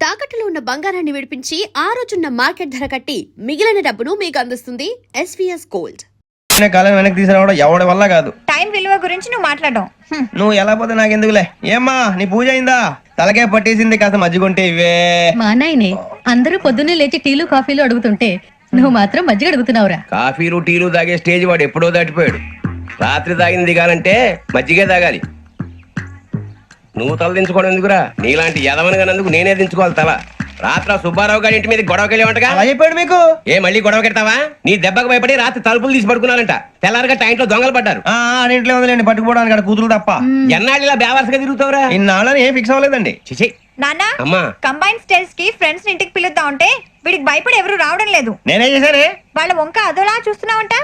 తాకట్టులో ఉన్న బంగారాన్ని విడిపించి ఆ రోజున్న మార్కెట్ ధర కట్టి మిగిలిన డబ్బును మీకు అందిస్తుంది ఎస్వీఎస్ గోల్డ్. కాలం వెనక్కి తీసుకురావడం ఎవడి వల్ల కాదు. టైం విలువ గురించి నువ్వు మాట్లాడడం నువ్వు ఎలా పోతే నాకెందుకులే. ఏమ్మా నీ పూజ అయిందా? తలకే పట్టేసింది, కాస్త మజ్జిగుంటే ఇవే. మా నాయనే అందరూ పొద్దున్నే లేచి టీలు కాఫీలు అడుగుతుంటే నువ్వు మాత్రం మజ్జిగ అడుగుతున్నావురా. కాఫీలు టీలు తాగే స్టేజ్ వాడు ఎప్పుడో దాటిపోయాడు. రాత్రి తాగింది దిగాలంటే మజ్జిగే తాగాలి. నువ్వు తల దించుకోవడం ఎందుకురా? నీలాంటి యదవనగానందుకు నేనే దించుకోవాలి తల. రాత్ర సుబ్బారావు గారి ఇంటి మీద గొడవకెళ్ళేవంటగా. అలా చెప్పాడు మీకు? ఏ మళ్ళీ గొడవ కెడతావా? నీ దెబ్బకు భయపడి రాత్రి తలుపులు తీసి పడుకున్నారంట. తెల్లారగా టైంట్లో దొంగలు పడ్డారు. ఇంట్లో ఉందిలేండి, పట్టుకుపోవడానికి అక్కడ కూతురు తప్ప. ఎన్నాళ్ళు ఇలా బేవర్స్గా తిరుగుతావురా? ఇన్నాళ్ళని ఏం ఫిక్స్ అవ్వలేదండి. చిచి నాన్న అమ్మా, కంబైన్ స్టైల్స్ కి ఫ్రెండ్స్ ఇంటికి పిలుద్దాం అంటే వీడికి భయపడి ఎవరు రావడం లేదు. నేనేం చేశానే? వాళ్ళ వంక అదోలా చూస్తున్నావంట.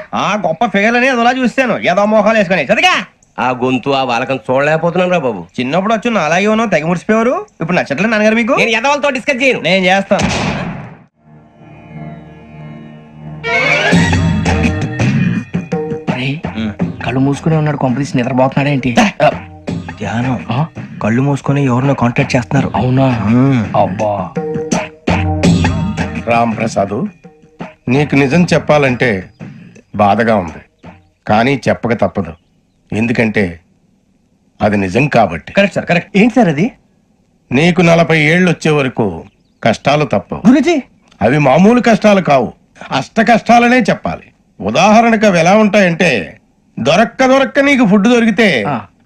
గొప్ప ఫిగర్ అని అదోలా చూస్తాను. ఏదో మోహాలు వేసుకొని చదిగా ఆ గొంతు ఆ వాలకం చూడలేకపోతున్నాను రా బాబు. చిన్నప్పుడు వచ్చి నా అలాగే ఉన్నావు, తెగ ముడిచిపోయారు. ఇప్పుడు నచ్చట్లేదు నాన్నగారు మీకు? నేను యదవలతో డిస్కస్ చేయను. నేను చేస్తాను. కళ్ళు మూసుకునే ఉన్నాడు, కొంపదీసి నిద్రపోతున్నాడేంటి? ధ్యానం. కళ్ళు మూసుకొని ఎవరినో కాంటాక్ట్ చేస్తున్నారు. అవునా? అబ్బా రామ్ ప్రసాద్, నీకు నిజం చెప్పాలంటే బాధగా ఉంది, కానీ చెప్పక తప్పదు. ఎందుకంటే అది నిజం కాబట్టి. Correct sir, correct. ఏంటి సార్ అది? నీకు 40 ఏళ్ళు వచ్చే వరకు కష్టాలు తప్పవు. గురుజీ, అవి మామూలు కష్టాలు కావు, అష్ట కష్టాలనే చెప్పాలి. ఉదాహరణకు అవి ఎలా ఉంటాయంటే, దొరక్క నీకు ఫుడ్ దొరికితే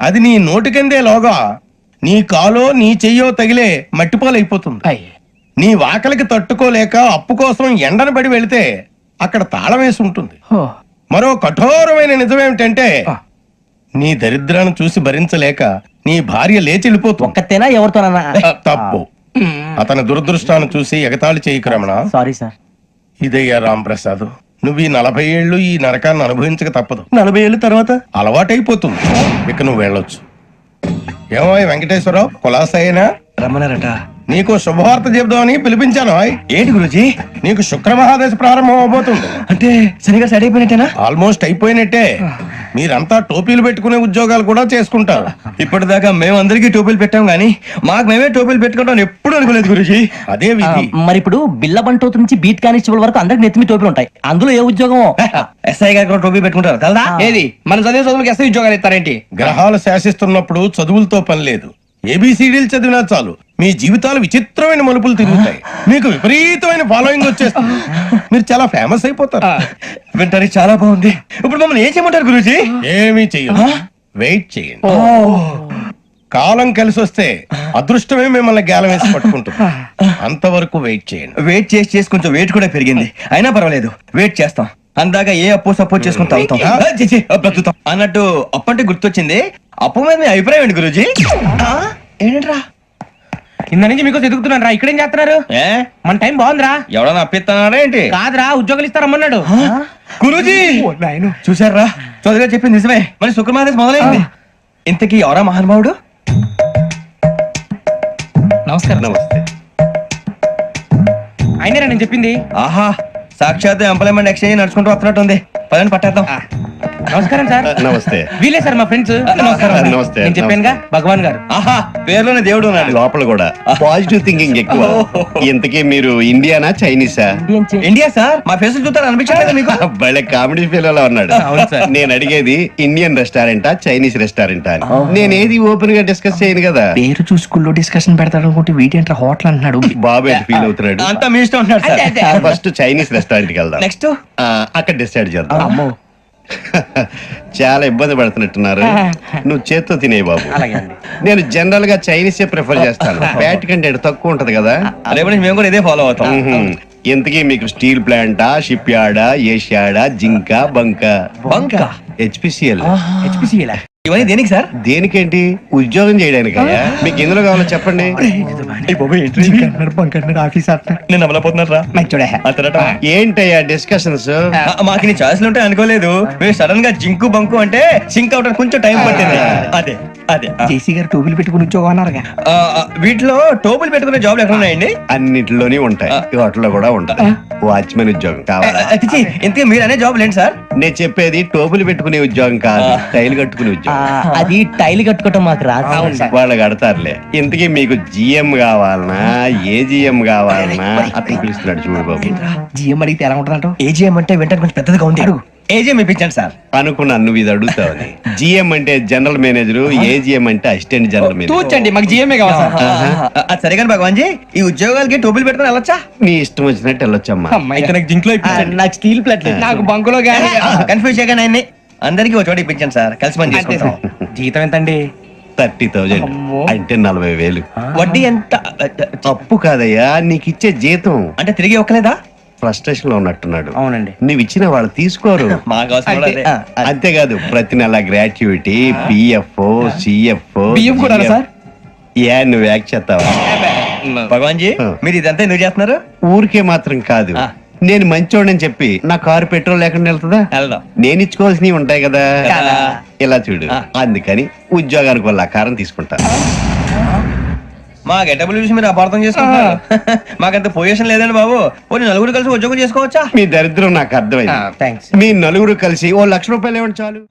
అది నీ నోటికందే లోగా నీ కాలో నీ చెయ్యో తగిలే మట్టిపాలైపోతుంది. నీ వాకలికి తట్టుకోలేక అప్పు కోసం ఎండను పడి వెళితే అక్కడ తాళం వేసి ఉంటుంది. మరో కఠోరమైన నిజమేమిటంటే, నీ దరిద్రాన్ని చూసి భరించలేక నీ భార్య లేచి వెళ్ళిపోతుంది. ఒక్కతేనా ఎవరితోనన్నా? తప్పు. అతని దురదృష్టాన్ని చూసి ఎగతాళి చేయకు రమణ. Sorry sir. ఇదయ్యా రాంప్రసాద్, నువ్వు ఈ 40 ఏళ్ళు ఈ నరకాన్ని అనుభవించక తప్పదు. 40 ఏళ్ళ తర్వాత అలవాటైపోతుంది. ఇక నువ్వు వెళ్ళొచ్చు. ఏమో వెంకటేశ్వరరావు, కులాసైనా రమ్మన్నారట. నీకు శుభవార్త చెబుదామని పిలిపించాను. ఏంటి గురుజీ? నీకు శుక్రమహాదశ ప్రారంభం అవబోతుంది. అంటే సరిగా సెట్ అయిపోయినట్టేనా? ఆల్మోస్ట్ అయిపోయినట్టే. మీరంతా టోపీలు పెట్టుకునే ఉద్యోగాలు కూడా చేసుకుంటారు. ఇప్పటిదాకా మేమందరికీ టోపీలు పెట్టాం గానీ మాకు మేమే టోపీలు పెట్టుకుంటాం ఎప్పుడు అనుకోలేదు గురుజీ. అదే విధి. మరి ఇప్పుడు బిల్ల బంటోతు నుంచి బీట్ కానిస్టేబుల్ వరకు అందరికి నెత్తిమి టోపీలు ఉంటాయి. అందులో ఏ ఉద్యోగం? ఎస్ఐ గారు కూడా టోపీ పెట్టుకుంటారు కదా? ఏది మన చదివే చదువులకు ఎస్ఐ ఉద్యోగాలు ఇస్తారేంటి? గ్రహాలు శాసిస్తున్నప్పుడు చదువులతో పని లేదు. ఏబిసిడీలు చదివినా చాలు మీ జీవితాలు విచిత్రమైన మలుపులు తిరుగుతాయి. మీకు విపరీతమైన ఫాలోయింగ్ వచ్చేస్తుంది. మీరు చాలా ఫేమస్ అయిపోతారు. వింటానికి చాలా బాగుంది. ఇప్పుడు మమ్మల్ని ఏం చేయమంటారు గురూజీ? ఏమీ చెయ్యదు, వెయిట్ చేయండి. కాలం కలిసి వస్తే అదృష్టమే మిమ్మల్ని గేలం వేసి పట్టుకుంటుంది. అంతవరకు వెయిట్ చేయండి. వెయిట్ చేసి కొంచెం వెయిట్ కూడా పెరిగింది. అయినా పర్వాలేదు, వెయిట్ చేస్తాం. అందాక ఏ అప్పు సపోర్ట్ చేసుకుని తాగుతాం. బ్రతుకుతాం అన్నట్టు అప్పు అంటే గుర్తొచ్చింది. అప్పు మీద మీ అభిప్రాయం ఏంటి గురూజీ? ఏంటరా కింద నుంచి మీకు ఎదుగుతున్నాను రా. ఇక్కడేం చేస్తున్నారు? మన టైం బాగుందిరా. ఎవడన్నా అప్పిస్తున్నారా ఏంటి? కాదురా, ఉద్యోగాలు ఇస్తారమ్మన్నాడు గురూజీ. చూసారా, చదువుగా చెప్పింది నిజమే. మరి శుక్రమాదేశ్ మొదలైంది. ఇంతకీ ఎవరా మహానుభావుడు? నమస్కారం. నమస్తే. అయినరా నేను చెప్పింది? ఆహా, సాక్షాత్ ఎంప్లాయ్మెంట్ ఎక్స్చేంజ్ నడుచుకుంటూ వస్తున్నట్టు ఉంది. పదని పట్టేద్దాం. నమస్కారం సార్. నమస్తే. వీలే సార్ మా ఫ్రెండ్స్. నమస్కారం. నమస్తే. నేను చెప్పానుగా భగవాన్ గారు. ఆహా, పేర్లోనే దేవుడు ఉన్నాడు. లోపల కూడా పాజిటివ్ థింకింగ్ ఎక్కువ. ఇంతకీ మీరు ఇండియానా చైనీసా? India sir. మా ఫేస్ చూస్తారు అనిపించలేదు మీకు? భలే కామెడీ ఫీల్ అలా ఉన్నాడు. అవును సార్. నేను అడిగేది ఇండియన్ రెస్టారెంటా చైనీస్ రెస్టారెంటా అని. నేనేది ఓపెన్ గా డిస్కస్ చేయను కదా. పేరు చూసుకుల్లో డిస్కషన్ పెడతాడు అనుకుంటే వీటేంట్రా హోటల్ అంటున్నాడు. బాబు ఎట్ ఫీల్ అవుతున్నాడు. అంతా మీ ఇష్టం ఉంటున్నాడు సార్. ఫస్ట్ చైనీస్ రెస్టారెంట్ కి వెళ్దాం. నెక్స్ట్ అక్కడ డిసైడ్ చేద్దాం. అమ్మో, చాలా ఇబ్బంది పడుతున్నట్టున్నారు. నువ్వు చేత్తో తినే బాబు. నేను జనరల్ గా చైనీసే ప్రిఫర్ చేస్తాను. ఫ్యాట్ కంటెంట్ తక్కువ ఉంటది కదా. రేపు నుంచి మేము కూడా ఇదే ఫాలో అవుతాం. ఇంతకీ మీకు స్టీల్ ప్లాంటా, షిప్ యార్డా, ఏషియాడా, జింక, బంకా? బంకా? హెచ్పిసిఎల్. హెచ్పిసిఎల్ ఇవన్నీ దేనికి సార్? దేనికేంటి? ఉద్యోగం చేయడానికి. మీకు ఎందులో కావాలో చెప్పండి. నేను అమలపోతున్నారా? ఏంటయ్యా డిస్కషన్స్? మాకు నీ ఛాయిస్లు ఉంటాయి అనుకోలేదు. మీరు సడన్ గా జింకు బంకు అంటే సింక్ అవడానికి కొంచెం టైం పట్టింది. అదే అదే జేసీ గారు టోపీలు పెట్టుకుని ఉద్యోగం అన్నారుగా. వీటిలో టోపులు పెట్టుకునే జాబ్లు ఎక్కడ ఉన్నాయండి? అన్నిటిలోనే ఉంటాయి, వాటిలో కూడా ఉంటాయి. వాచ్మెన్ ఉద్యోగం కావాలా అతిచి ఇంతకీ మీరు అనే జాబ్ లేండి సార్? నేను చెప్పేది టోపులు పెట్టుకునే ఉద్యోగం కాదు, టైల్ కట్టుకునే ఉద్యోగం. అది టైల్ కట్టుకోవటం మాకు రాదు. వాళ్ళు కడతారులే. ఇంతకీ మీకు జిఎం కావాలనా, ఏ జిఎం కావాలనా? అతను పిలుస్తున్నాడు చూడు బాబు. జిఎం అడిగితే ఎలా ఉంటుందంట? ఏజీఎం అంటే వెంటనే కొంచెం పెద్దదిగా ఉంది. ఏజీఎం ఇప్పించండి సార్. అనుకున్నాను నువ్వు ఇది అడుగుతావని. జిఎం అంటే జనరల్ మేనేజర్, ఏజిఎం అంటే అసిస్టెంట్ జనరల్ మేనేజర్. తూచండి, మాకు జిఎంఏ కావాలి సార్. అది సరే కానీ భగవాన్ జీ, ఈ ఉద్యోగాలకి టోపులు పెట్టుకుని వెళ్ళొచ్చా? నీ ఇష్టం వచ్చినట్టు వెళ్ళొచ్చమ్మా. నాకు జింక్ లో నాకు స్టీల్ ప్లేట్ నాకు బంకులో గానీ. కన్ఫ్యూజ్ చేయగానే ఆయన్ని అందరికీ ఒక చోట ఇప్పించండి సార్, కలిసి పని చేసుకుంటాం. జీతం ఎంతండి? 30,000 అంటే 40,000. వడ్డీ ఎంత? అప్పు కాదయ్యా, నీకు ఇచ్చే జీతం. అంటే తిరిగి ఒక్కలేదా? ఫ్రస్ట్రేషన్ లో ఉన్నట్టున్నాడు. అవునండి. నువ్వు ఇచ్చిన వాళ్ళు తీసుకోరు. మాకు అవసరం కూడా అదే. అంతేకాదు ప్రతి నెల గ్రాట్యుటీ, పిఎఫ్, సిఎఫ్. బియ్యం కూడా సార్? ఏ నువ్వు యాక్ట్ చేస్తావా? భగవాన్ జీ, మీరు ఇదంతా ఎందుకు చేస్తున్నారు? ఊరికే మాత్రం కాదు, నేను మంచోడని చెప్పి నా కారు పెట్రోల్ లేకుండా వెళ్తుందా? వెళ్దాం. నేను ఇచ్చుకోవాల్సినవి ఉంటాయి కదా. కదా. ఇలా చూడు, అందుకని ఉద్యోగానికి వాళ్ళ ఆకారం తీసుకుంటా. మా గెటబుల్ చూసి మీరు అపార్థం చేసుకుంటారు. మాకంత పొజిషన్ లేదండి బాబు. పోనీ నలుగురు కలిసి ఉద్యోగం చేసుకోవచ్చా? మీ దరిద్రం నాకు అర్థమైంది. థ్యాంక్స్. మీ నలుగురు కలిసి ఓ ₹1,00,000 ఇవ్వండి చాలు.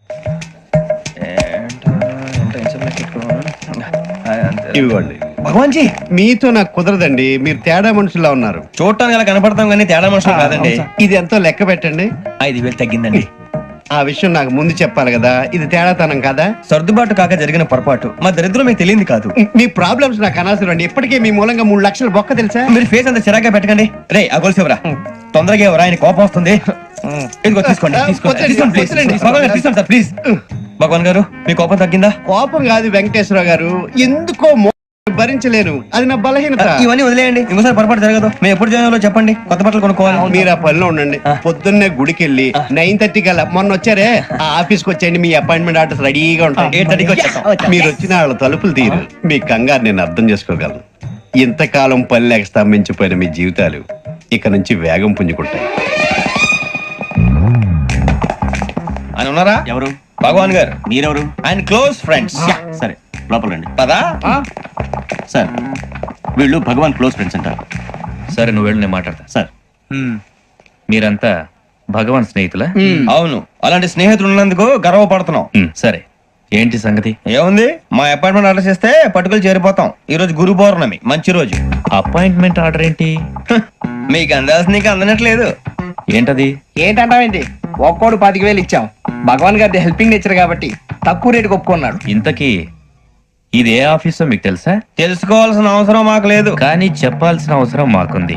ఇవ్వండి. భగవాన్ జీ, మీతో నాకు కుదరదండి, మీరు తేడా మనుషుల్లా ఉన్నారు. చూడటానికి అలా కనపడతాం కానీ తేడా మనుషులు కాదండి. ఇది ఎంతో లెక్క పెట్టండి. 5,000 తగ్గిందండి. ఆ విషయం నాకు ముందు చెప్పాలి కదా, ఇది తేడాతనం కదా. సర్దుబాటు కాక జరిగిన పొరపాటు. మా దరిద్రం మీకు తెలియంది కాదు. మీ ప్రాబ్లమ్స్ నాకు అనవసరం అండి. ఇప్పటికే మీ మూలంగా 3 లక్షల బొక్క తెలుసా? మీరు ఫేస్ అంత చిరాగ్గా పెట్టకండి. రే ఆ గొలుసేవరా, తొందరగా ఎవరా, ఆయన కోపం వస్తుంది. ఇదిగో తీసుకోండి, తీసుకోండి, తీసుకోండి, please. భగవాన్ గారు తీసుకోండి సార్, ప్లీజ్. భగవాన్ గారు, మీ కోపం తగ్గిందా? కోపం కాదు వెంకటేశ్వర గారు, ఎందుకో భరించలేను, అది నా బలహీనత. ఇవన్నీ వదిలేయండి, ఇంకోసారి పొరపాటు జరగదు. మేము ఎప్పుడు జాయిన్ అవ్వాలో చెప్పండి, కొత్త బట్టలు కొనుక్కోవాలి. మీరు ఆ పనిలో ఉండండి. పొద్దున్నే గుడికి వెళ్ళి 9:30 కల్లా, మొన్న వచ్చారే ఆ ఆఫీస్కి వచ్చేయండి. మీ అపాయింట్మెంట్ ఆర్డర్స్ రెడీగా ఉంటాయి. 8:30కి వచ్చేస్తాం. మీరు వచ్చిన వాళ్ళ తలుపులు తీరు. మీ కంగారు నేను అర్థం చేసుకోగలను. ఇంతకాలం పని లేక స్తంభించిపోయిన మీ జీవితాలు ఇక నుంచి వేగం పుంజుకుంటాయి. ఆయన ఉన్నారా? ఎవరు? భగవాన్ గారు. మీరెవరు? ఆయన క్లోజ్ ఫ్రెండ్స్. సరే, లోపల రండి. పదా? సార్, వీళ్ళు భగవాన్ క్లోజ్ ఫ్రెండ్స్ అంటారు. సరే, నువ్వు వెళ్ళు, నేను మాట్లాడతా. సార్, మీరంతా భగవాన్ స్నేహితులా? అవును, అలాంటి స్నేహితులు ఉన్నందుకు గర్వపడుతున్నాం. సరే, ఏంటి సంగతి? ఏముంది, మా అపాయింట్మెంట్ ఆర్డర్ చేస్తే పట్టుకులు చేరిపోతాం. ఈ రోజు గురు పౌర్ణమి, మంచి రోజు. అపాయింట్మెంట్ ఆర్డర్ ఏంటి? మీకు అందాల్సిన నీకు అందనట్లేదు. ఏంటది? ఏంటంటావేంటి? ఒక్కోడు 25,000 ఇచ్చాం. భగవాన్ గారి హెల్పింగ్ నేచర్ కాబట్టి తక్కువ రేటుకి ఒప్పుకున్నాడు. ఇంతకీ ఇది ఏ ఆఫీసో మీకు తెలుసా? తెలుసుకోవాల్సిన అవసరం మాకు లేదు. కానీ చెప్పాల్సిన అవసరం మాకుంది.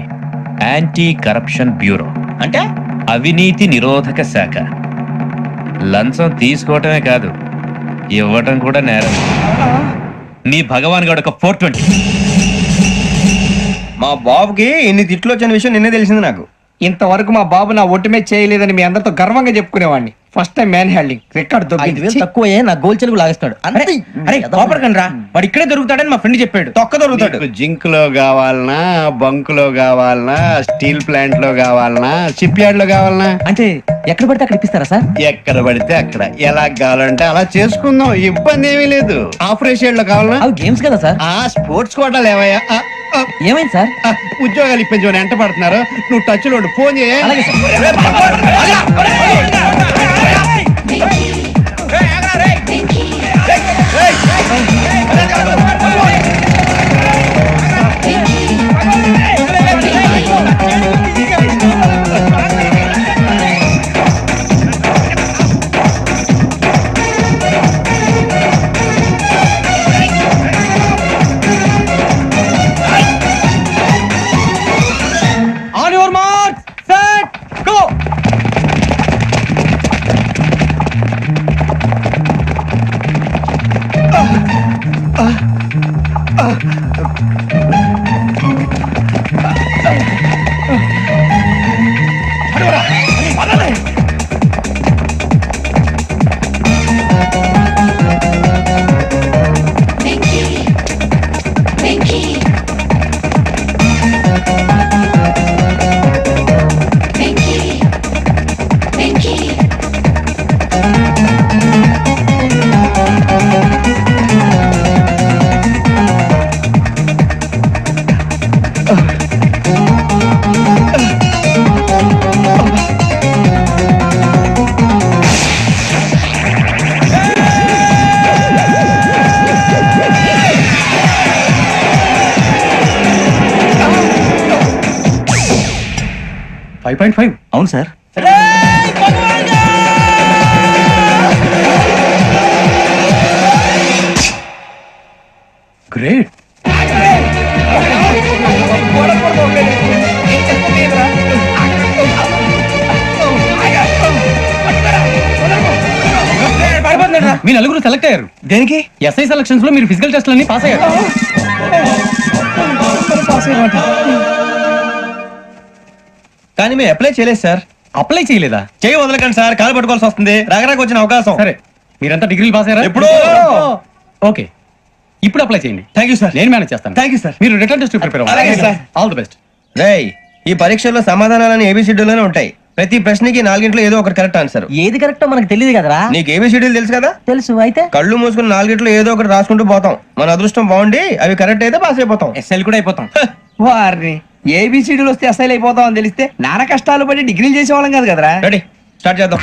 యాంటీ కరప్షన్ బ్యూరో, అంటే అవినీతి నిరోధక శాఖ. లంచం తీసుకోవటమే కాదు, ఇవ్వటం కూడా నేరం. మీ భగవాన్ గారు ఒక 420. మా బాబుకి ఇన్ని తిట్లు వచ్చిన విషయం నిన్నే తెలిసింది నాకు. ఇంతవరకు మా బాబు నా ఒట్టుమే చేయలేదని మీ అందరితో గర్వంగా చెప్పుకునేవాడిని. First time man handing record తక్కువ నా గోల్ చెలుగు లాగేస్తాడు. అరే కోపడకండి రా, వాడు ఇక్కడే దొరుకుతాడని మా ఫ్రెండ్ చెప్పాడు. తొక్క దొరుకుతాడు. జింక్ లో కావాలనా, బంక్ లో కావాలనా, స్టీల్ ప్లాంట్ లో కావాలనా, షిప్ యార్డ్ లో కావాలనా? అంటే ఎక్కడ పడితే అక్కడ ఇప్పిస్తారా సార్? ఎక్కడ పడితే అక్కడ, ఎలా కావాలంటే అలా చేసుకుందాం, ఇబ్బంది ఏమీ లేదు. ఆపరేషన్ లో కావాలనా? అవి గేమ్స్ కదా సార్. ఆ స్పోర్ట్స్ కోటాలు ఏవయ్యా? ఏమైంది సార్? ఉద్యోగాలు ఇప్పించమని ఎంట పడుతున్నారు. నువ్వు టచ్ లో ఫోన్ చేయ. అలాగే సార్. 5.5 అవును సార్. గ్రేట్. మీ నలుగురు సెలెక్ట్ అయ్యారు. దేనికి? ఎస్ఐ సెలక్షన్స్ లో మీరు ఫిజికల్ టెస్ట్ అన్ని పాస్ అయ్యారు. కానీ మేము అప్లై చేయలేదు సార్. అప్లై చేయలేదా? చేయి వదలకండి సార్, కాలు పట్టుకోవాల్సి వస్తుంది. రాగరాకు వచ్చిన అవకాశం. సరే, మీరంతా డిగ్రీలు పాస్ అయ్యారా? ఎప్పుడో. ఓకే, ఇప్పుడు అప్లై చేయండి. Thank you sir. నేను మేనేజ్ చేస్తాను. Thank you sir. మీరు రిటర్న్ టెస్ట్ ప్రిపేర్ అలాగే అవ్వండి. సార్. All the best. రేయ్, ఈ పరీక్షల్లో సమాధానాలని ఏబిసిడ్యూల్లోనే ఉంటాయి. ప్రతి ప్రశ్నకి 4 ఏదో ఒకటి కరెక్ట్ ఆన్సర్. ఏది కరెక్టో మనకు తెలియదు కదరా. నీకు ఏబిసిడ్యూల్ తెలుసు కదా? తెలుసు. అయితే కళ్ళు మూసుకుని 4 ఏదో ఒకటి రాసుకుంటూ పోతాం. మన అదృష్టం బాగుండి అవి కరెక్ట్ అయితే పాస్ అయిపోతాం. ఎస్ఎల్ కూడా అయిపోతాం. వారిని ఏబిసిడీలు వస్తే అసైల్ అయిపోతాం అని తెలిస్తే నాన్న కష్టాలు పడి డిగ్రీలు చేసేవాళ్ళం కాదు కదరా. రెడీ, స్టార్ట్ చేద్దాం.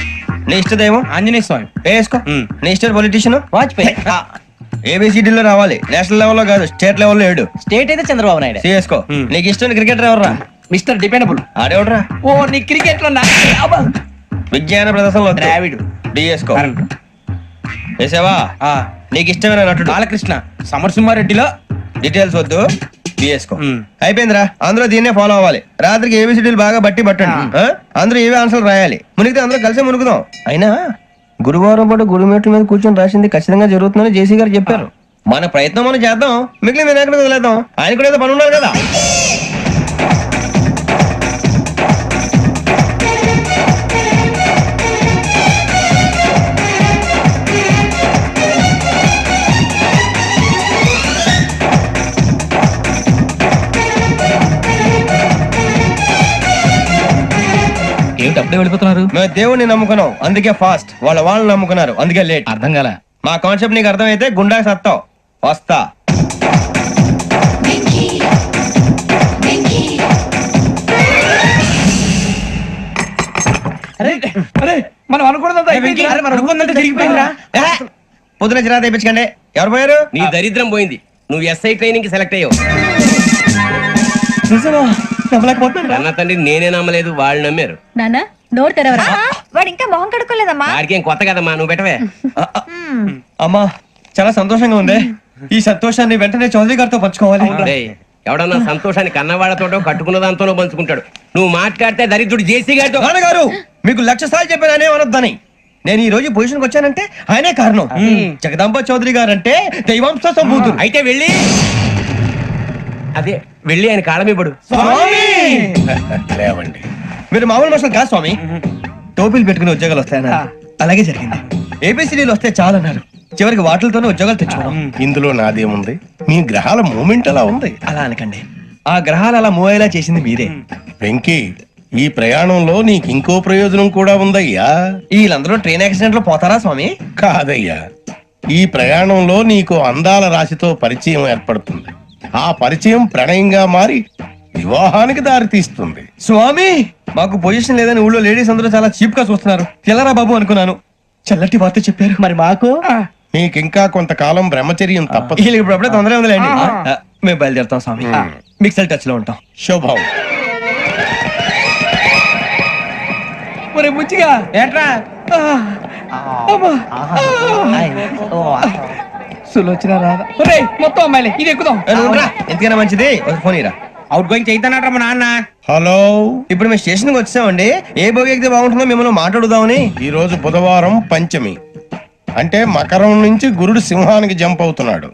నీ ఇష్టదేమో ఆంజనేయ స్వామి. వేసుకో. నీ ఇష్ట పొలిటీషియన్ వాజ్పేయి. ఏబిసిడీలో రావాలి. నేషనల్ లెవెల్లో కాదు, స్టేట్ లెవెల్లో 7. స్టేట్ అయితే చంద్రబాబు నాయుడు. సిఎస్కో. నీకు ఇష్టం క్రికెటర్ ఎవర్రా? Mister dependable. ఆడేవడరా? ఓ నీ క్రికెట్ లో విజ్ఞాన ప్రదర్శనలో ద్రావిడు. డిఎస్కో. వేసావా? నీకు ఇష్టమైన నటుడు? బాలకృష్ణ. సమర్సింహారెడ్డిలో డీటెయిల్స్ వద్దు, బిఎస్కో. అయిపోయిందిరా. అందులో దీన్నే ఫాలో అవ్వాలి. రాత్రికి ఏబిసిడీలు బాగా బట్టి పట్టండి. అందరూ ఏవే ఆన్సర్లు రాయాలి. మునిగితే అందరూ కలిసి మునుగుదాం. అయినా గురువారం పాటు గురుమేట్ల మీద కూర్చొని రాసింది ఖచ్చితంగా జరుగుతుందని జేసీ గారు చెప్పారు. మన ప్రయత్నం మనం చేద్దాం, మిగిలిన వినాయకుడు వదిలేద్దాం. ఆయన కూడా ఏదో పని ఉన్నారు కదా. ఏమిటి అప్పుడే వెళ్ళిపోతున్నారు? మేము దేవుడిని నమ్ముకున్నాం, అందుకే ఫాస్ట్. వాళ్ళని నమ్ముకున్నారు, అందుకే లేట్. అర్థం కాల. మా కాన్సెప్ట్ నీకు అర్థమైతే గుండా సత్తావు. వస్తా. మనం అనుకున్నదంతా జరిగిపోయిందిరా. పొద్దున చిరా తెప్పించకండి. ఎవరు పోయారు? నీ దరిద్రం పోయింది. నువ్వు ఎస్ఐ ట్రైనింగ్ కి సెలెక్ట్ అయ్యావు. అన్న తండ్రి నేనే నమ్మలేదు, వాళ్ళు నమ్మారు. నాన్న నోరు తెరవరా. వాడు ఇంకా మొహం కడుక్కోలేదమ్మా. వాడికి ఏం కొత్త కదమ్మా, నువ్వు పెట్టవే. అమ్మా, చాలా సంతోషంగా ఉంది. ఈ సంతోషాన్ని వెంటనే చౌదరి గారితో పంచుకోవాలి. డేయ్, ఎవడన్నా సంతోషాన్ని కన్నవాళ్లతోటో కట్టుకున్న దాంతోనో పంచుకుంటాడు. నువ్వు మాట్లాడితే దరిద్రుడు జేసీ గారితో. నాన్నగారు, మీకు 1,00,000 సార్లు చెప్పాననే అనొద్దని. నేను ఈ రోజు పొజిషన్కి వచ్చానంటే ఆయనే కారణం. జగదాంబ చౌదరి గారు అంటే దైవాంశ సంభూతుడు. అయితే వెళ్ళి అదే వెళ్ళి ఆయన కాళ్ళమివ్వడు. లేవండి. మీరు మామూలు మనుషులు కాదు స్వామి. టోపీలు పెట్టుకుని ఉద్యోగాలు వస్తాయన్నారు, అలాగే జరిగింది. ఏబిసిడీలు వస్తే చాలన్నారు, చివరికి వాటిలతోనే ఉద్యోగాలు తెచ్చుకున్నాం. ఇందులో నాదేముంది? మీ గ్రహాల మూమెంట్ అలా ఉంది. అలా అనకండి, ఆ గ్రహాలు అలా మూవ్ అయ్యేలా చేసింది మీరే. వెంకీ, ఈ ప్రయాణంలో నీకు ఇంకో ప్రయోజనం కూడా ఉందయ్యా. వీళ్ళందరూ ట్రైన్ యాక్సిడెంట్ లో పోతారా స్వామి? కాదయ్యా, ఈ ప్రయాణంలో నీకు అందాల రాశితో పరిచయం ఏర్పడుతుంది. ఆ పరిచయం ప్రణయంగా మారి వివాహానికి దారితీస్తుంది. స్వామి, మాకు పొజిషన్ లేదని ఊళ్ళో లేడీస్ అందరూ చాలా చీప్ గా చూస్తున్నారు. తెల్లరా బాబు అనుకున్నాను, చల్లటి వార్త చెప్పారు. మరి మాకు నీకింకా కొంతకాలం బ్రహ్మచర్యం తప్పదు. వీళ్ళకి ఇప్పుడు అప్పుడే తొందరగా ఉందిలేండి. మేము బయలుదేరుతాం స్వామి, మిక్సెల్ టచ్ లో ఉంటాం. శుభం. ముచ్చిగా ఏంట్రా? సులోచన రాదా? మొత్తం అమ్మాయిలే, ఇది ఎక్కుదాం. ఎందుకైనా మంచిది, ఒక ఫోన్ ఇరా. అవుట్ గోయింగ్ చేద్దానట్రా మా నాన్న. హలో, ఇప్పుడు మేము స్టేషన్ కి వచ్చామండి. ఏ బోగి ఎక్కితే బాగుంటుందో మిమ్మల్ని మాట్లాడుదామని. ఈ రోజు బుధవారం పంచమి, అంటే మకరం నుంచి గురుడు సింహానికి జంప్ అవుతున్నాడు.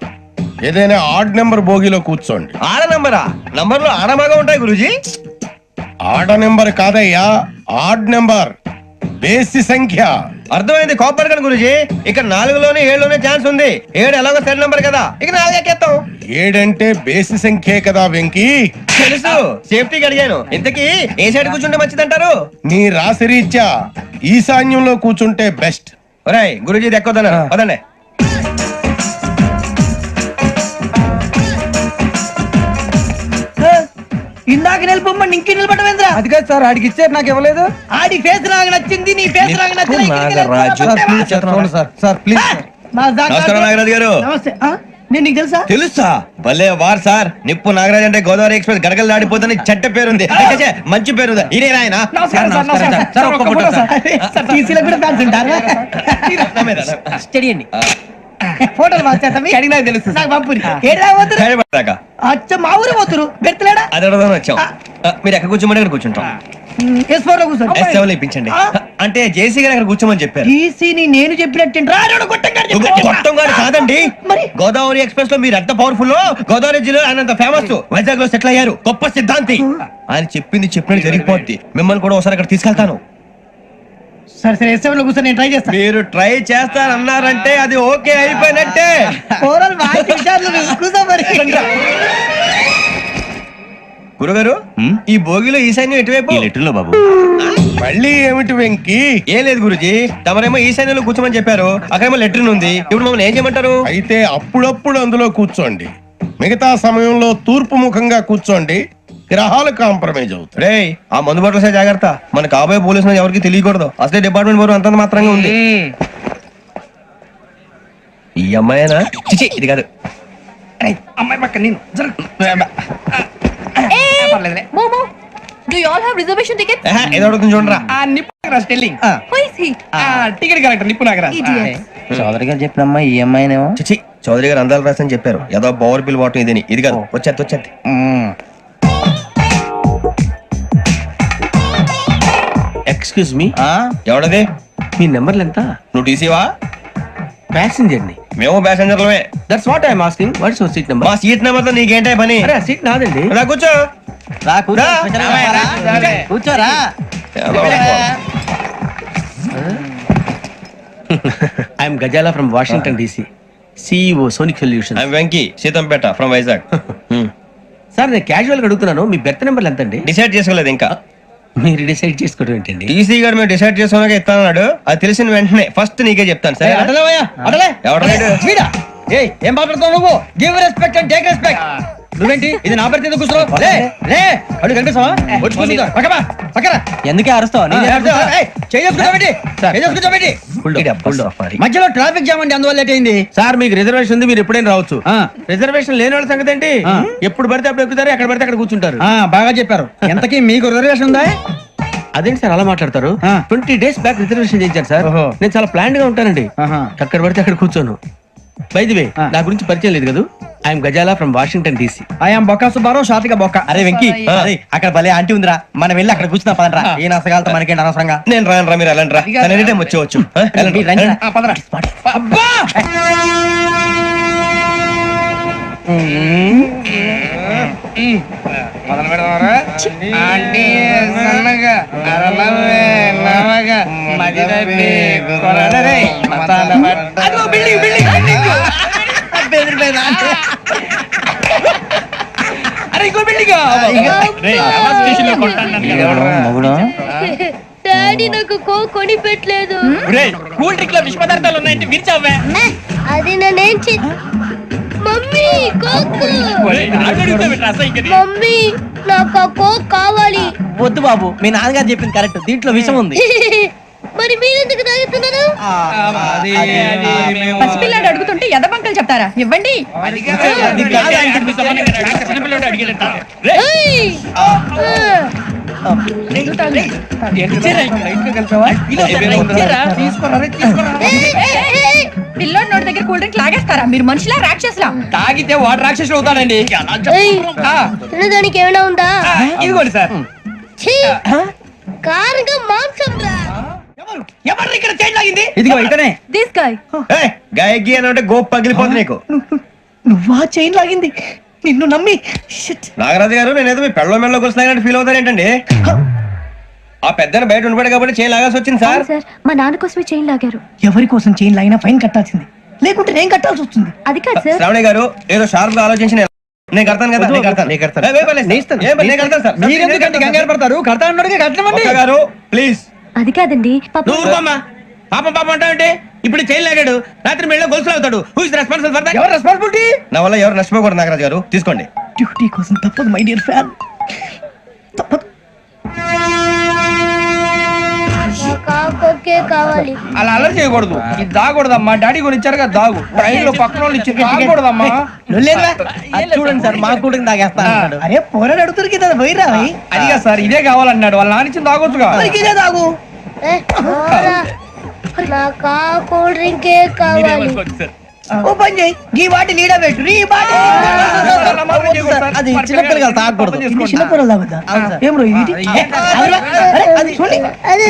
ఏదైనా ఆడ్ నెంబర్ బోగిలో కూర్చోండి. ఆడ నంబరా? నంబర్లు ఆడ బాగా ఉంటాయి గురూజీ. ఆడ నెంబర్ కాదయ్యా, ఆడ్ నెంబర్, బేసి సంఖ్య. అర్థమైంది, కాపర్ కానీ గురూజీ. ఇక్కడ 4లోనే 7లోనే ఛాన్స్ ఉంది. 7 ఎలాగో సెడ్ నంబర్ కదా, ఇక 4 ఎక్కేస్తాం. 7 అంటే బేసి సంఖ్యే కదా వెంకీ. తెలుసు, సేఫ్టీకి అడిగాను. ఇంతకీ ఏ సైడ్ కూర్చుంటే మంచిదంటారు? నీ రాశి రీత్యా ఈశాన్యంలో కూర్చుంటే బెస్ట్. ఒరేయ్, గురూజీ దెక్కొద్దన్నారు, పదండి. ఇందాక నిలబొమ్మని ఇంకే నిలబడమేంద్రా? అది కాదు సార్, ఆడికి ఇచ్చారు, నాకు ఇవ్వలేదు. ఆడి ఫేస్ నాకు నచ్చింది, నీ ఫేస్ నాకు నచ్చింది. నమస్కారం నాగరాజు గారు. నేను నీకు తెలుసా? తెలుసా? భలే వార్ సార్. నిప్పు నాగరాజ్ అంటే గోదావరి ఎక్స్ప్రెస్ గడగలు దాడిపోతుంది చెడ్డ పేరుంది. ఛే, మంచి పేరుంది. ఇదే ఆయన నమస్కారం సార్, నమస్కారం. సార్, ఒక్క ఫోటో సార్. సార్, టీసీలో కూడా ఫ్యాన్స్ ఉంటారా? స్టడీ అండి. ఫోటోలు మార్చేస్తాం. అడిగి నాకు తెలుసు. నాకు పంపుని. ఏడా పోతురు? అచ్చ మా ఊరు పోతురు. పెడతలేడా? అది అడగదామని వచ్చాం. మీరు ఎక్కడ కూర్చోమని అక్కడ కూర్చుంటాం. S4 లో కూర్చోండి. S7 లో ఇప్పించండి. అంటే జేసీ గారు అక్కడ కూర్చోమని చెప్పారు. టీసీని నేను చెప్పినట్టు గొట్టం గారు కాదండి. గోదావరి ఎక్స్ప్రెస్ లో మీరు ఎంత పవర్ఫుల్, గోదావరి జిల్లా ఆయన ఫేమస్, వైజాగ్ లో సెటిల్ అయ్యారు, గొప్ప సిద్ధాంతి. ఆయన చెప్పింది చెప్పినట్టు జరిగిపోద్ది. మిమ్మల్ని కూడా ఒకసారి అక్కడ తీసుకెళ్తాను. సరే సరే, S7 లో కూర్చొని నేను ట్రై చేస్తాను. మీరు ట్రై చేస్తారన్నారంటే అది ఓకే అయిపోయినట్టే. గురుగారు, ఈ భోగిలో ఈశాన్యం ఎటువైపు? లెటర్లో బాబు. మళ్ళీ ఏమిటి వెంకీ? ఏం లేదు గురుజీ, తమరేమో ఈశాన్యంలో కూర్చోమని చెప్పారు, అక్కడేమో లెటర్ ఉంది. ఇప్పుడు మమ్మల్ని ఏం చేయమంటారు? అయితే అప్పుడప్పుడు అందులో కూర్చోండి, మిగతా సమయంలో తూర్పు ముఖంగా కూర్చోండి. గ్రహాలు కాంప్రమైజ్ అవుతాయి. రే, ఆ మందు బట్టలసే జాగ్రత్త. మన కాబోయే పోలీసులు ఎవరికి తెలియకూడదు. అసలే డిపార్ట్మెంట్ బోరు అంతంత మాత్రంగా ఉంది. ఈ అమ్మాయినా? చిచి, ఇది కాదు. అమ్మాయి పక్క నేను Momo, do you all have reservation tickets? ఏదో అడుగుతుంది చూడరా. టికెట్ కలెక్టర్ నిప్పు నాగరాజ్. Idiots. చౌదరి గారు చెప్పిన అమ్మాయి ఈ అమ్మాయినేమో. చిచి, చౌదరి గారు అందాలు రాసని చెప్పారు. ఏదో పవర్ బిల్ వాటం ఇదని. ఇది కాదు. వచ్చేది. Excuse me, ఎవడది? మీ నెంబర్లు ఎంత? నువ్వు టీసీవా? ప్యాసింజర్ ని. మేము ప్యాసెంజర్లమే. That's what I'm asking. What's your seat number? మా సీట్ నెంబర్ తో నీకేంటే పని? అరే ఆ సీట్ నాదండి. రా కూర్చో. రా. కూర్చోరా. I'm Ghazala from Washington DC, CEO sonic solution. I'm Venky, Seethampeta from Vizag. Sir, నేను క్యాజువల్ గా అడుగుతున్నాను, మీ బెర్త్ నెంబర్లు ఎంత అండి? డిసైడ్ చేసుకోలేదు ఇంకా. మీరు డిసైడ్ చేసుకోవడం ఏంటండి? టీసీ గారు మేము డిసైడ్ చేసుకున్నాక ఇస్తానన్నాడు. అది తెలిసిన వెంటనే ఫస్ట్ నీకే చెప్తాను. సరే? ఏం మాట్లాడుతావు నువ్వు? Give respect and take respect. నువ్వేంటి ఇది నా పరిస్థితి కూర్చో. ఎందుకే అరుస్తావు? మధ్యలో ట్రాఫిక్ జామ్ అండి, అందువల్ల లేట్ అయింది. సార్, మీకు రిజర్వేషన్ ఉంది, మీరు ఎప్పుడైనా రావచ్చు. రిజర్వేషన్ లేని వాళ్ళ సంగతి ఏంటి? ఎప్పుడు పడితే అప్పుడు ఎక్కుతారు, ఎక్కడ పడితే అక్కడ కూర్చుంటారు. బాగా చెప్పారు. ఎంతకీ మీకు రిజర్వేషన్ ఉందా? అదేంటి సార్ అలా మాట్లాడతారు? 20 days బ్యాక్ రిజర్వేషన్ చేయించారు సార్. నేను చాలా ప్లాన్డ్ గా ఉంటానండి, అక్కడ పడితే అక్కడ కూర్చోను. బై ది వే, నా గురించి పరిచయం లేదు కదా. I'm Ghazala from Washington DC. I'm Bokka Subbarao, షాతిక బొక్క. అరే వెంకీ, అక్కడ భలే ఆంటీ ఉందిరా, మనం వెళ్ళి అక్కడ కూర్చున్నా పదరా. ఏ నసగాలతో మనకేంటి అనవసరంగా. నేను రాను రా, మీరు వెళ్ళండి రా. ఎనీ టైం వచ్చేవచ్చు. డాడీ నాకు కోక్ కొని పెట్టలేదు. కూల్ డ్రింక్ లో విష పదార్థాలు ఉన్నాయంటే విరిచావే. అది నేనేం మమ్మీ కోక్. మమ్మీ నాకు ఆ కోక్ కావాలి. వద్దు బాబు, మీ నాన్నగారు చెప్పింది కరెక్ట్, దీంట్లో విషం ఉంది. మరి మీరెందుకు తాగుతున్నారు? పసిపిల్లాడు అడుగుతుంటే ఎదబంకలు చెప్తారా? ఇవ్వండి. పిల్లోడి నోటి దగ్గర కూల్ డ్రింక్ లాగేస్తారా? మీరు మనుషులా రాక్షసులా? తాగితే వాడు రాక్షసులు అవుతాడండి. తినడానికి ఏమైనా ఉందా? ఇదిగోండి సార్. కారుగా మాంసం రా. ఎవరు ఇక్కడ చైన్ లాగింది? ఇదిగో ఇతనే. This guy. గాయకి అని అంటే గోప్ పగిలిపోతుంది నీకు. నువ్వా చైన్ లాగింది? నిన్ను నమ్మి. నాగరాజు గారు, నేనేదో మీ పెళ్ళ మెళ్ళ గురిసినట్టు ఫీల్ అవుతారు ఏంటండి? ఆ పెద్ద బయట ఉండిపోయాడు కాబట్టి చైన్ లాగాల్సి వచ్చింది సార్. సార్, మా నాన్న కోసమే చైన్ లాగారు. ఎవరి కోసం చైన్ లాగినా ఫైన్ కట్టాల్సింది, లేకుంటే నేను కట్టాల్సి వస్తుంది. అది కాదు సార్. శ్రావణి గారు, ఏదో షార్ప్ గా ఆలోచించి నేను కడతాను కదా. నేను కడతాను. మీరెందుకంటే కంగారు పడతారు? కడతా అన్నాడుగా కట్టమండి గారు, ప్లీజ్. అది కాదండి. పాపం అంటావంటే ఇప్పుడు చైన్ లాగాడు, రాత్రి మెళ్ళ గొలుసులు అవుతాడు. Who is responsible for that? Ever responsibility? నా వల్ల ఎవరు నష్టపోకూడదు నాగరాజు గారు, తీసుకోండి. డ్యూటీ కోసం తప్పదు మై డియర్ ఫ్యాన్, తప్పదు. కోకే కావాలి. అలా అలర్ చేయకూడదు. ఇది దాగకూడదమ్మా. డాడీ కొని ఇచ్చారు కదా దాగు. ట్రైన్ లో పక్కన వాళ్ళు ఇచ్చి దాగకూడదమ్మా. చూడండి సార్ మా కూడా తాగేస్తా. అరే పోరాడు అడుగుతారు కదా పోయిరా. అదిగా సార్ ఇదే కావాలన్నాడు. వాళ్ళ నాన్న ఇచ్చింది తాగొచ్చుగా. ఇదే తాగు. ఏ, పోరా. నాకు ఆ కూల్ డ్రింకే కావాలి. ఓ పని చేయి. ఈ బాటి లీడ పెట్టు. ఈ బాటి అది చిన్నపిల్లలు తాగకూడదు. చిన్నపిల్లలు తాగుతా. ఏం రో ఇది? అది చూడండి. అదే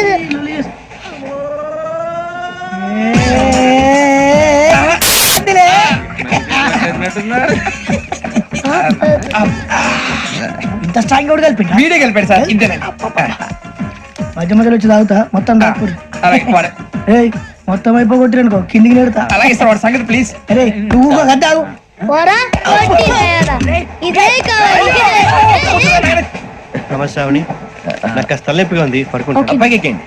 ఇంత స్ట్రాంగ్ కూడా కలిపి వీడే కలిపాడు సార్. ఇంతేనండి. మధ్య మధ్యలో వచ్చి తాగుతా. మొత్తం తాగుతారు. మొత్తం అయిపోగొట్టిరనుకో కిందికి నేడుతా. అలాగే సార్ వాడు సంగతి ప్లీజ్. అరే నువ్వు కద్దాగు. పోరా, కొట్టి తయారా. ఇదే కావాలి, ఇదే. నమస్తే అవని, నాకు కాస్త తలెప్పిగా ఉంది, పడుకుంటా. పైకి ఎక్కండి.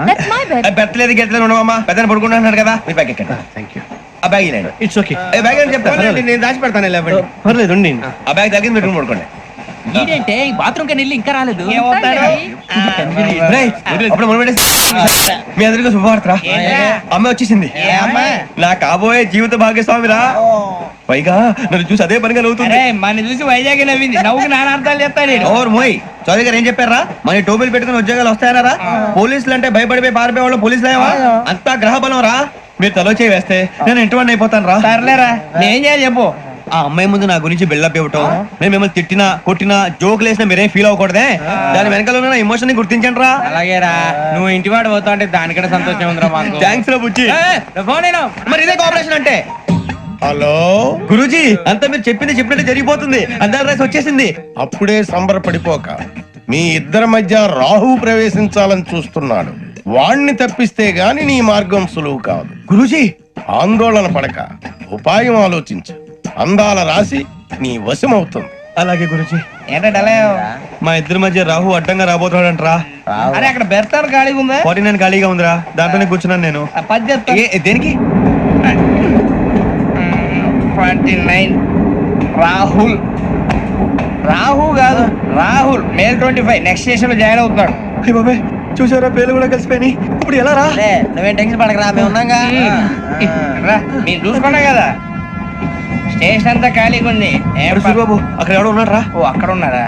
That's my bed. పెట్టలేదు గెట్టలేదు ఉండవమ్మా. పెద్దని పడుకుంటున్నాడు కదా, మీరు పైకి ఎక్కండి. Thank you. ఆ బ్యాగ్ ఇలాండి. It's okay. బ్యాగ్ అని చెప్తాను, నేను దాచి పెడతాను. లేవండి. పర్లేదు ఉండి. ఆ బ్యాగ్ తగ్గింది పెట్టుకుని పడుకోండి. ఏంటంటే బాత్రూమ్ కని వెళ్ళి ఇంకా రాలేదు. రేయ్, అప్పుడు మొదలు పెట్టేసి. మీ అందరికీ శుభవార్తరా. అమ్మ వచ్చేసింది. నా కాబోయే జీవిత భాగ్యస్వామిరా. పైగా నన్ను చూసి అదే పనిగా నవ్వుతుంది. మన చూసి వైజాగ్ నవ్వింది. నవ్వుకి నాన్న అర్థాలు చెప్తాడు. ఓర్ మోయ్, చౌదరి గారు ఏం చెప్పారా? మన టోబీలు పెట్టుకుని ఉద్యోగాలు వస్తాయనరా? పోలీసులు అంటే భయపడిపోయి పారిపోయే వాళ్ళు పోలీసులేవా? అంతా గ్రహ బలం రా. మీరు తలో చేయి వేస్తే నేను ఇంటివాడిని అయిపోతాను రా. సర్లేరా, నేను చేయాలి చెప్పు. ఆ అమ్మాయి ముందు నా గురించి బిల్డప్ ఇవ్వటం, నేను మిమ్మల్ని తిట్టినా కొట్టినా జోకులు వేసినా మీరేం ఫీల్ అవ్వకూడదే. దాని వెనకాల ఉన్న ఎమోషన్ ని గుర్తించండి రా. అలాగేరా, నువ్వు ఇంటివాడు పోతా అంటే దానికంటే సంతోషం ఉందిరా మాకు. థ్యాంక్స్ రా బుజ్జి. ఫోన్ అయినా మరి ఇదే కోఆపరేషన్ అంటే. హలో గురూజీ, అంతా మీరు చెప్పింది చెప్పినట్టు జరిగిపోతుంది. అందరి రైస్ వచ్చేసింది. అప్పుడే సంబరపడిపోక, మీ ఇద్దరి మధ్య రాహు ప్రవేశించాలని చూస్తున్నాడు. వాణ్ణి తప్పిస్తే గాని నీ మార్గం సులువు కాదు. గురూజీ, ఆందోళన పడక ఉపాయం ఆలోచించు. అందాల రాశి నీ వశమవుతుంది. అలాగే గురూజీ. ఏంటంటే మా ఇద్దరి మధ్య రాహు అడ్డంగా రాబోతున్నాడంటరా. అరే అక్కడ బెర్తాను ఖాళీగా ఉందా? 49 ఖాళీగా ఉందిరా, దాంట్లోనే కూర్చున్నాను నేను. పది చెప్తా. దేనికి? 29 రాహుల్. రాహు కాదు, రాహుల్. మే 25 నెక్స్ట్ స్టేషన్ లో జాయిన్ అవుతున్నాడు. అయ్య బాబాయ్, చూసారా పేర్లు కూడా కలిసిపోయినాయి. ఇప్పుడు ఎలా రా? నువ్వేం టెన్షన్ పడకరా, మేము ఉన్నాగా. రా, మీరు చూసుకున్నా కదా స్టేషన్ అంతా ఖాళీగా ఉంది. బాబు అక్కడ ఎవడో ఉన్నాడు రా. ఓ అక్కడ ఉన్నారా?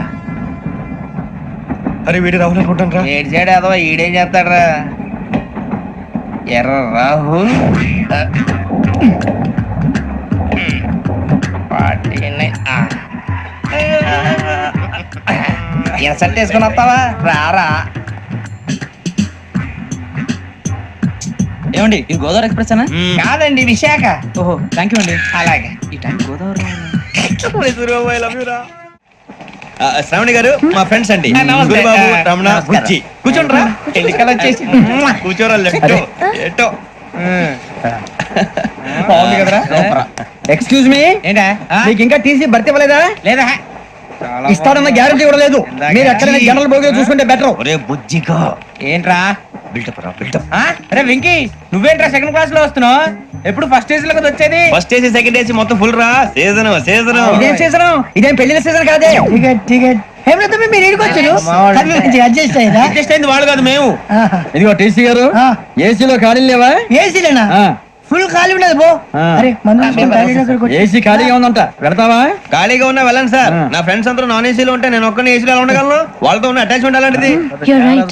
అరే వీడి రాహుల్ అనుకుంటాను రా. ఏడు చేయడం అదో ఈడేం చేస్తాడరా? ఎర్ర రాహుల్ 49. ఇన్సర్ట్ వేసుకుని వస్తావా? రారా. ఏమండి, ఇది గోదావరి ఎక్స్ప్రెస్ అనా? కాదండి, విశాఖ. ఓహో, థ్యాంక్ యూ అండి. అలాగే. ఈ టైం గోదావరి. శ్రావణి గారు మా ఫ్రెండ్స్ అండి. నమస్తే. గురుబాబు, రమణ, బుజ్జి. కూర్చోండి రా. ఎన్నికలు వచ్చేసి కూర్చోరా. లెట్టో ఎట్టో. బాగుంది కదరా? ఎక్స్క్యూజ్ మీ, ఏంటా? మీకు ఇంకా టీసీ భర్తీ ఇవ్వలేదా? లేదా ఇస్తాడన్న గ్యారంటీ కూడా లేదు. మీరు ఎక్కడైనా జనరల్ బోగిలో చూసుకుంటే బెటర్. ఒరే బుజ్జిగా, ఏంట్రా బిల్డప్ రా బిల్డప్. అరే వెంకీ, నువ్వేంట్రా సెకండ్ క్లాస్ లో వస్తున్నావు? ఎప్పుడు ఫస్ట్ ఏసీ లో కదా వచ్చేది? ఫస్ట్ ఏసీ సెకండ్ ఏసీ మొత్తం ఫుల్ రా. Season season. ఇదేం సీజన్? ఇదేం పెళ్లిన సీజన్ కాదే. టికెట్ మీరు ఇడికొచ్చారు. అడ్జస్ట్ అయ్యారా? అడ్జస్ట్ అయింది వాళ్ళు కాదు, మేము. ఇదిగో టీసీ గారు, ఏసీలో ఖాళీలు లేవా? ఏసీలేనా? ఫుల్ ఖాళీ ఉండదు బో. అరే ఏసీ ఖాళీగా ఉందంట, పెడతావా? ఖాళీగా ఉన్నా వెళ్ళండి సార్. నా ఫ్రెండ్స్ అందరూ నాన్ ఏసీలో ఉంటే నేను ఒక్కనే ఏసీలో ఉండగలను. వాళ్ళతో ఉన్న అటాచ్మెంట్ అలాంటిది. You're right.